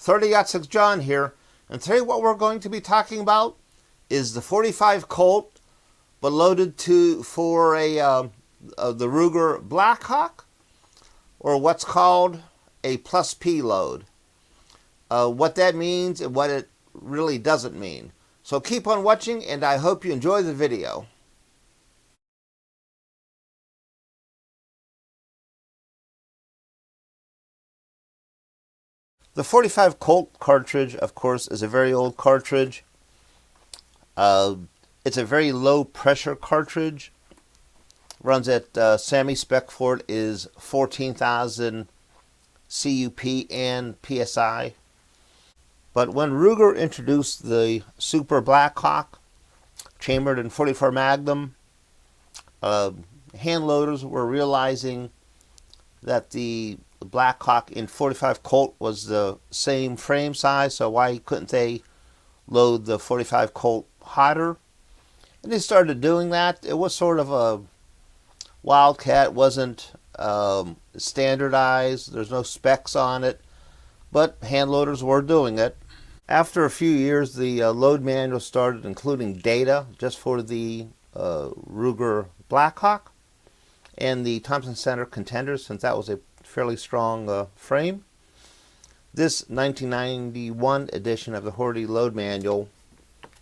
30-06 John here, and today what we're going to be talking about is the 45 Colt, but loaded for the Ruger Blackhawk, or what's called a plus P load. What that means and what it really doesn't mean. So keep on watching, and I hope you enjoy the video. The 45 Colt cartridge, of course, is a very old cartridge. It's a very low pressure cartridge. Runs at SAMI spec for it is 14,000 CUP and PSI. But when Ruger introduced the Super Blackhawk, chambered in 44 Magnum, hand loaders were realizing that the Blackhawk in 45 Colt was the same frame size, so why couldn't they load the 45 Colt hotter? And they started doing that. It was sort of a wildcat. It wasn't standardized. There's no specs on it, but hand loaders were doing it. After a few years, the load manual started including data just for the Ruger Blackhawk and the Thompson Center Contender, since that was a fairly strong frame. This 1991 edition of the Horty Load Manual,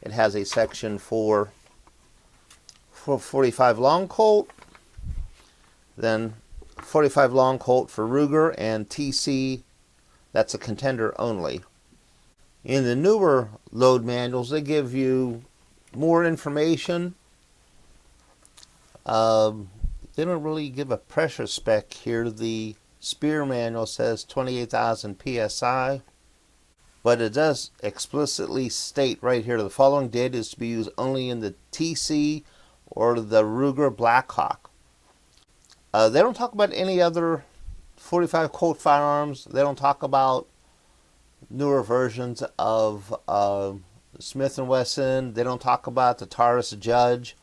it has a section for 45 Long Colt, then 45 Long Colt for Ruger, and TC, that's a Contender only. In the newer load manuals, they give you more information. They don't really give a pressure spec here. The Spear manual says 28,000 PSI, but it does explicitly state right here the following data is to be used only in the TC or the Ruger Blackhawk. They don't talk about any other 45 Colt firearms. They don't talk about newer versions of Smith & Wesson. They don't talk about the Taurus Judge.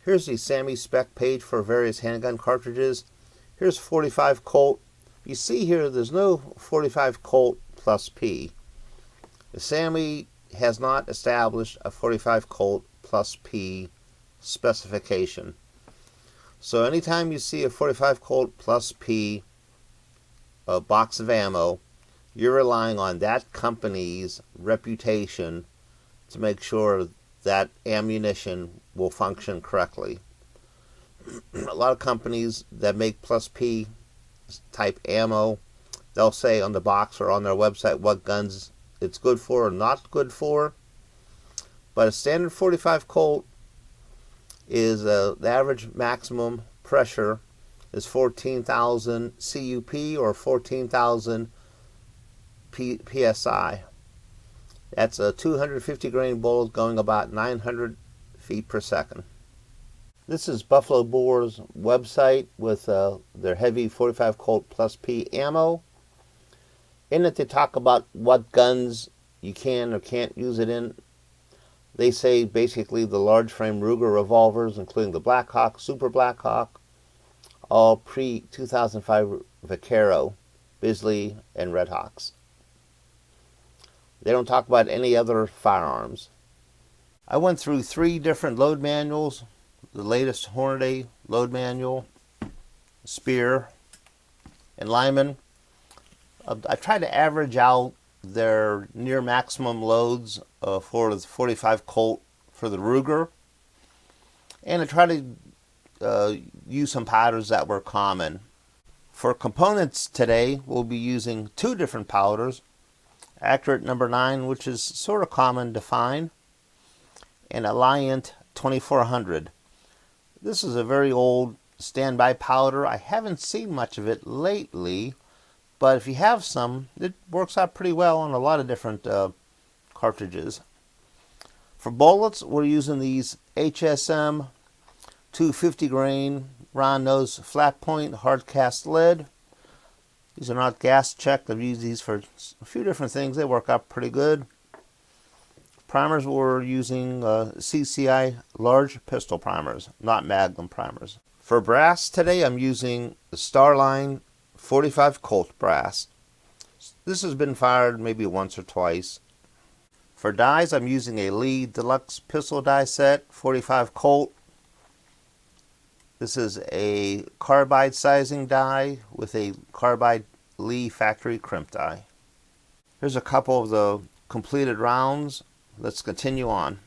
Here's the SAMI spec page for various handgun cartridges. Here's 45 Colt. You see here there's no 45 Colt plus P. The SAMI has not established a 45 Colt plus P specification. So anytime you see a 45 Colt plus P box of ammo, you're relying on that company's reputation to make sure that ammunition will function correctly. A lot of companies that make plus P type ammo, they'll say on the box or on their website what guns it's good for or not good for. But a standard 45 Colt is the average maximum pressure is 14,000 CUP or 14,000 PSI. That's a 250 grain bullet going about 900 feet per second. This is Buffalo Boar's website with their heavy 45 Colt plus P ammo. In it they talk about what guns you can or can't use it in. They say basically the large frame Ruger revolvers, including the Blackhawk, Super Blackhawk, all pre-2005 Vaquero, Bisley, and Red Hawks. They don't talk about any other firearms. I went through 3 different load manuals. The latest Hornady load manual, Spear, and Lyman. I tried to average out their near maximum loads for the 45 Colt for the Ruger, and I tried to use some powders that were common. For components today, we'll be using 2 different powders. Accurate number 9, which is sort of common to find, and Alliant 2400. This is a very old standby powder. I haven't seen much of it lately, but if you have some, it works out pretty well on a lot of different cartridges. For bullets, we're using these HSM 250 grain round nose flat point hard cast lead. These are not gas checked. I've used these for a few different things. They work out pretty good. Primers, we're using CCI large pistol primers, not Magnum primers. For brass today, I'm using the Starline 45 Colt brass. This has been fired maybe once or twice. For dies, I'm using a Lee Deluxe pistol die set, 45 Colt. This is a carbide sizing die with a carbide Lee factory crimp die. Here's a couple of the completed rounds. Let's continue on.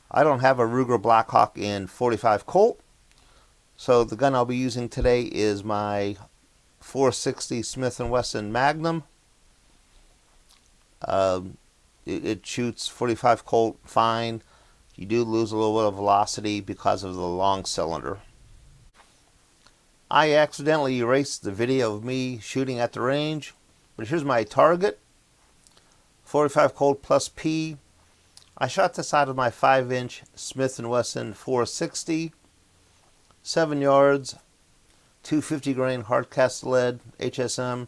I don't have a Ruger Blackhawk in 45 Colt, so the gun I'll be using today is my 460 Smith & Wesson Magnum. It shoots 45 Colt fine. You do lose a little bit of velocity because of the long cylinder. I accidentally erased the video of me shooting at the range, but here's my target. 45 Colt plus P. I shot this out of my 5-inch Smith & Wesson 460, 7 yards, 250 grain hard cast lead HSM,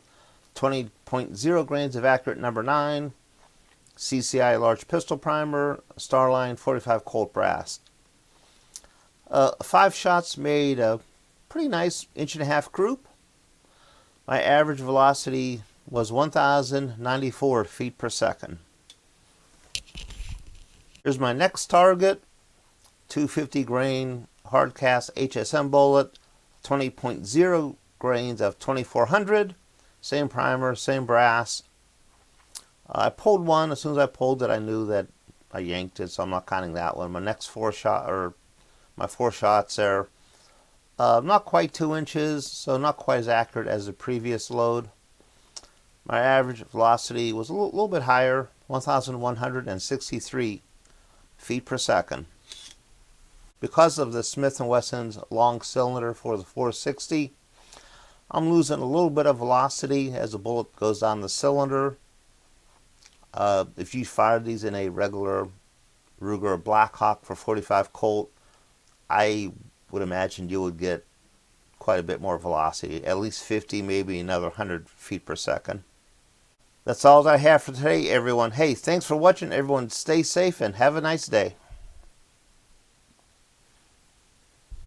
20.0 grains of accurate number 9, CCI large pistol primer, Starline 45 Colt brass. 5 shots made a pretty nice 1.5-inch group. My average velocity was 1,094 feet per second. Here's my next target, 250 grain hard cast HSM bullet, 20.0 grains of 2400, same primer, same brass. I pulled one. As soon as I pulled it, I knew that I yanked it, so I'm not counting that one. My next 4 shots there, not quite 2 inches, so not quite as accurate as the previous load. My average velocity was a little bit higher, 1,163 feet per second. Because of the Smith & Wesson's long cylinder for the 460, I'm losing a little bit of velocity as the bullet goes down the cylinder. If you fired these in a regular Ruger Blackhawk for 45 Colt, I would imagine you would get quite a bit more velocity, at least 50, maybe another 100 feet per second. That's all I have for today, everyone. Hey, thanks for watching. Everyone stay safe and have a nice day.